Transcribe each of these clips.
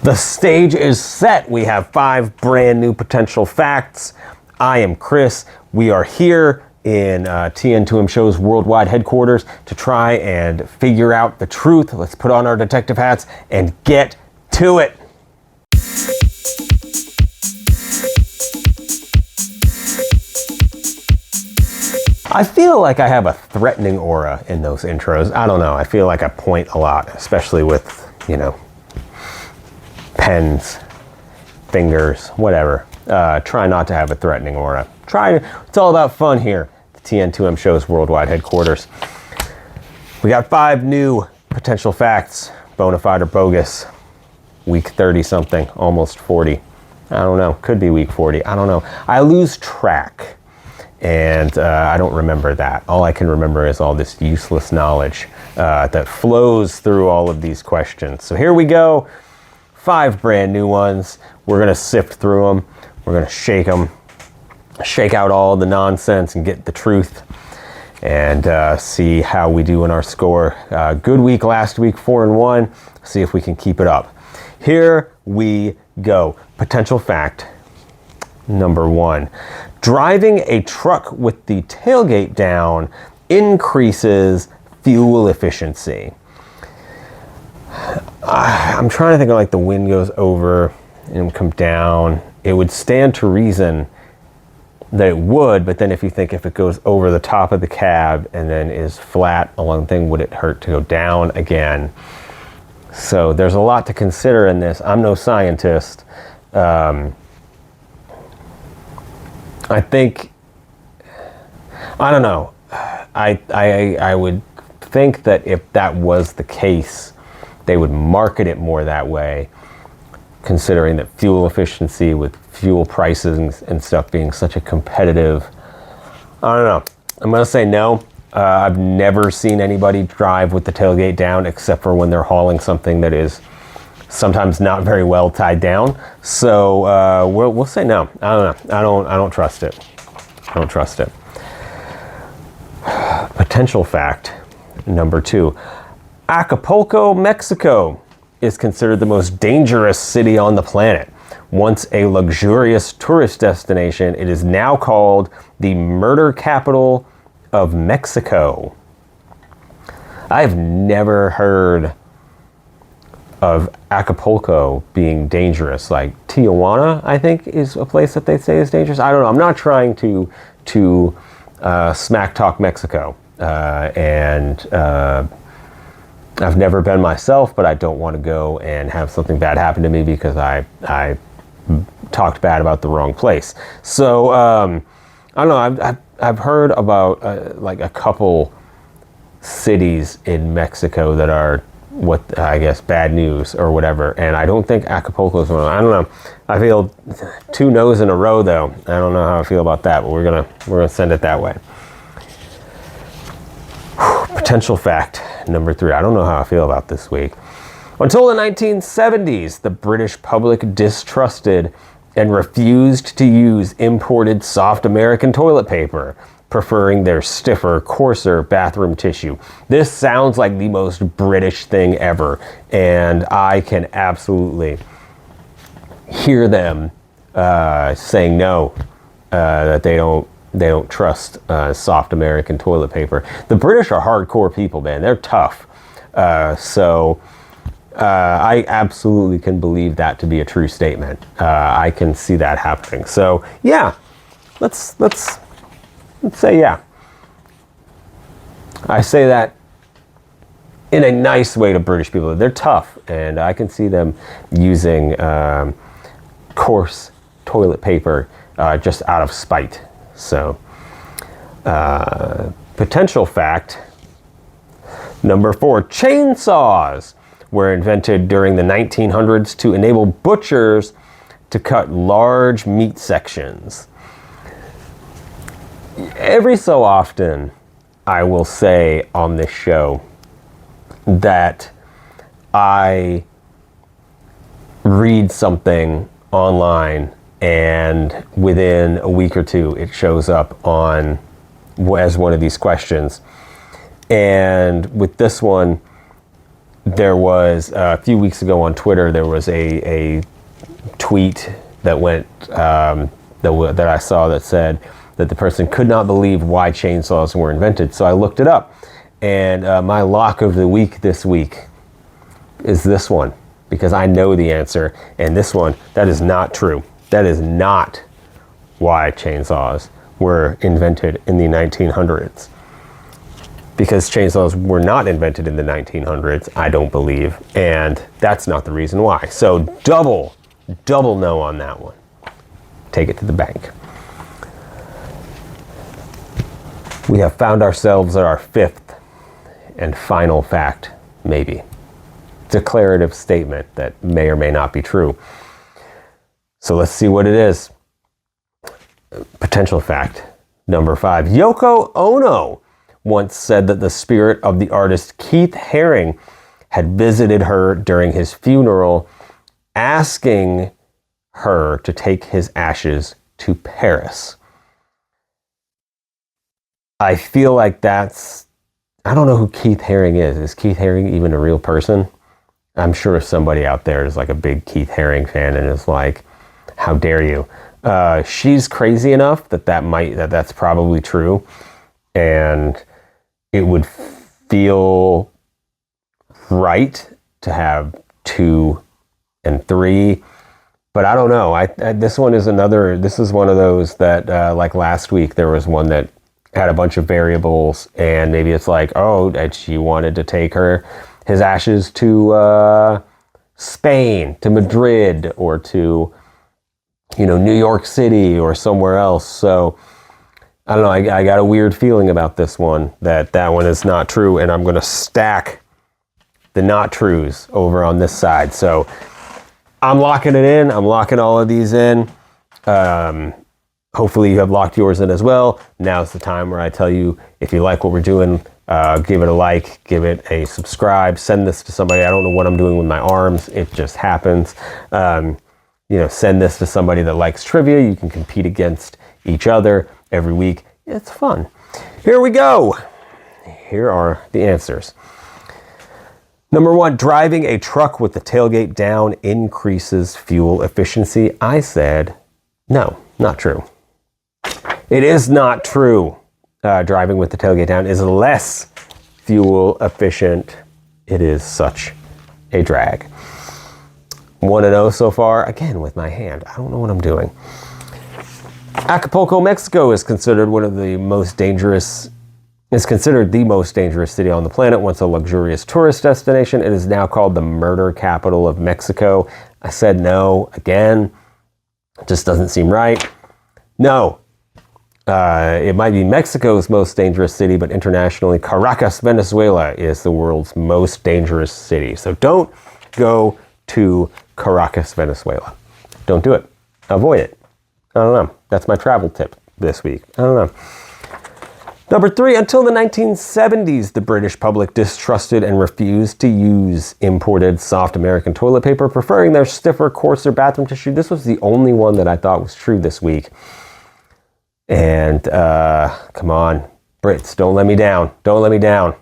The stage is set. We have 5 brand new potential facts. I am Chris. We are here in TN2M Show's worldwide headquarters to try and figure out the truth. Let's put on our detective hats and get to it. I feel like I have a threatening aura in those intros. I don't know. I feel like I point a lot, especially with, pens, fingers, whatever. Try not to have a threatening aura. It's all about fun here. The TN2M Show's worldwide headquarters. We got 5 new potential facts. Bona fide or bogus. Week 30 something, almost 40. I don't know. Could be week 40. I don't know. I lose track. And I don't remember that. All I can remember is all this useless knowledge that flows through all of these questions. So here we go. 5 brand new ones. We're going to sift through them. We're going to shake them, shake out all the nonsense and get the truth and see how we do in our score. Good week last week, 4-1. See if we can keep it up. Here we go. Potential fact number 1. Driving a truck with the tailgate down increases fuel efficiency. I'm trying to think of like the wind goes over and come down. It would stand to reason that it would, but then if it goes over the top of the cab and then is flat along the thing, would it hurt to go down again? So there's a lot to consider in this. I'm no scientist. I think, I don't know. I would think that if that was the case, they would market it more that way, considering that fuel efficiency with fuel prices and stuff being such a competitive, I don't know. I'm going to say no. I've never seen anybody drive with the tailgate down except for when they're hauling something that is sometimes not very well tied down. So we'll say no. I don't know. I don't trust it. I don't trust it. Potential fact number 2. Acapulco, Mexico is considered the most dangerous city on the planet. Once a luxurious tourist destination, it is now called the murder capital of Mexico. I've never heard of Acapulco being dangerous. Like Tijuana, I think, is a place that they say is dangerous. I don't know. I'm not trying to smack talk Mexico. I've never been myself, but I don't want to go and have something bad happen to me because I talked bad about the wrong place. So I don't know. I've heard about like a couple cities in Mexico that are what I guess bad news or whatever, and I don't think Acapulco is one of them. I don't know. I feel 2 no's in a row though. I don't know how I feel about that, but we're gonna send it that way. Potential fact number 3. I don't know how I feel about this week. Until the 1970s, the British public distrusted and refused to use imported soft American toilet paper, preferring their stiffer, coarser bathroom tissue. This sounds like the most British thing ever, and I can absolutely hear them saying no, that they don't trust soft American toilet paper. The British are hardcore people, man. They're tough. So I absolutely can believe that to be a true statement. I can see that happening. So yeah, let's say yeah. I say that in a nice way to British people. They're tough, and I can see them using coarse toilet paper just out of spite. So, potential fact number 4. Chainsaws were invented during the 1900s to enable butchers to cut large meat sections. Every so often, I will say on this show that I read something online and within a week or 2, it shows up as one of these questions. And with this one, there was a few weeks ago on Twitter, there was a tweet that went that I saw that said that the person could not believe why chainsaws were invented. So I looked it up, and my lock of the week this week is this one, because I know the answer. And this one, that is not true. That is not why chainsaws were invented in the 1900s. Because chainsaws were not invented in the 1900s, I don't believe, and that's not the reason why. So double no on that one. Take it to the bank. We have found ourselves at our fifth and final fact, maybe. Declarative statement that may or may not be true. So let's see what it is. Potential fact number 5. Yoko Ono once said that the spirit of the artist Keith Haring had visited her during his funeral, asking her to take his ashes to Paris. I feel like I don't know who Keith Haring is. Is Keith Haring even a real person? I'm sure somebody out there is like a big Keith Haring fan and is like, how dare you? She's crazy enough that's probably true. And it would feel right to have 2 and 3, but I don't know. This one is this is one of those that, like last week, there was one that had a bunch of variables, and maybe it's like, oh, that she wanted to take his ashes to Spain, to Madrid, or to, New York City or somewhere else. So I don't know. I got a weird feeling about this one, that one is not true, and I'm going to stack the not trues over on this side. So I'm locking it in. I'm locking all of these in. Hopefully you have locked yours in as well. Now's the time where I tell you, if you like what we're doing, give it a like, give it a subscribe, send this to somebody. I don't know what I'm doing with my arms. It just happens. Send this to somebody that likes trivia. You can compete against each other every week. It's fun. Here we go. Here are the answers. Number 1, driving a truck with the tailgate down increases fuel efficiency. I said, no, not true. It is not true. Driving with the tailgate down is less fuel efficient. It is such a drag. 1-0 so far, again with my hand. I don't know what I'm doing. Acapulco, Mexico is considered the most dangerous city on the planet. Once a luxurious tourist destination, it is now called the murder capital of Mexico. I said no again. It just doesn't seem right. No. It might be Mexico's most dangerous city, but internationally, Caracas, Venezuela is the world's most dangerous city. So don't go to Caracas, Venezuela. Don't do it. Avoid it. I don't know. That's my travel tip this week. I don't know. Number 3, until the 1970s, the British public distrusted and refused to use imported soft American toilet paper, preferring their stiffer, coarser bathroom tissue. This was the only one that I thought was true this week. And come on, Brits, don't let me down. Don't let me down.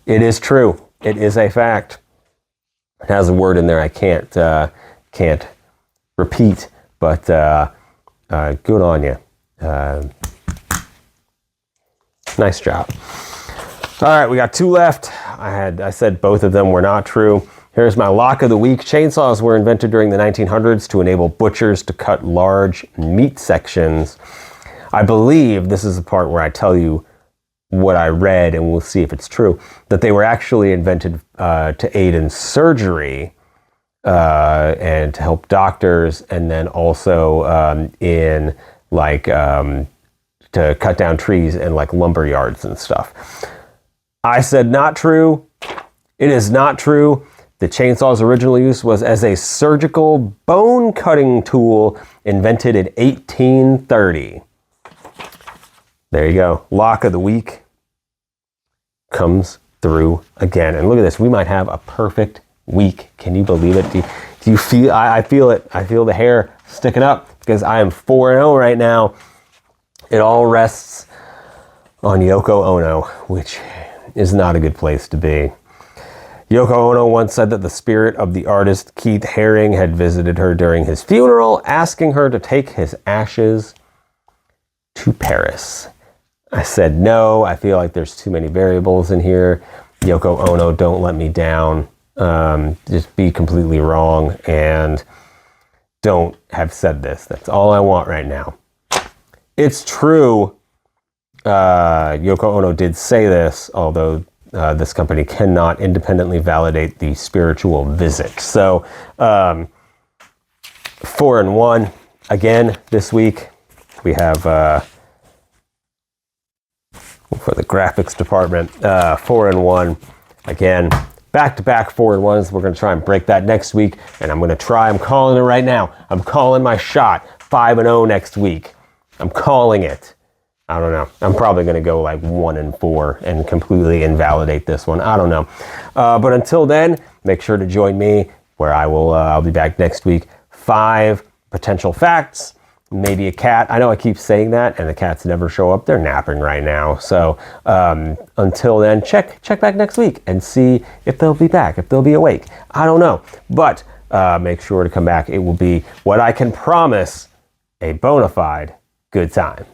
It is true. It is a fact. It has a word in there I can't repeat, but good on you. Nice job. All right, we got 2 left. I said both of them were not true. Here's my lock of the week. Chainsaws were invented during the 1900s to enable butchers to cut large meat sections. I believe this is the part where I tell you what I read, and we'll see if it's true, that they were actually invented to aid in surgery and to help doctors, and then also in to cut down trees and lumber yards and stuff. I said not true. It is not true. The chainsaw's original use was as a surgical bone cutting tool invented in 1830. There you go. Lock of the week comes through again. And look at this. We might have a perfect week. Can you believe it? Do you feel? I feel it. I feel the hair sticking up because I am 4-0 right now. It all rests on Yoko Ono, which is not a good place to be. Yoko Ono once said that the spirit of the artist Keith Haring had visited her during his funeral, asking her to take his ashes to Paris. I said no. I feel like there's too many variables in here. Yoko Ono, don't let me down. Just be completely wrong and don't have said this. That's all I want right now. It's true. Yoko Ono did say this, although this company cannot independently validate the spiritual visit. So 4 and 1 again this week. We have for the graphics department 4 and 1 again. Back-to-back 4 and 1s. We're going to try and break that next week, and I'm calling it right now. I'm calling my shot. 5 and 0 next week. I'm calling it. I don't know. I'm probably going to go like 1 and 4 and completely invalidate this one. I don't know. But until then, make sure to join me where I'll be back next week. 5 potential facts. Maybe a cat. I know I keep saying that, and the cats never show up. They're napping right now. So until then, check back next week and see if they'll be back, if they'll be awake. I don't know. But make sure to come back. It will be what I can promise, a bona fide good time.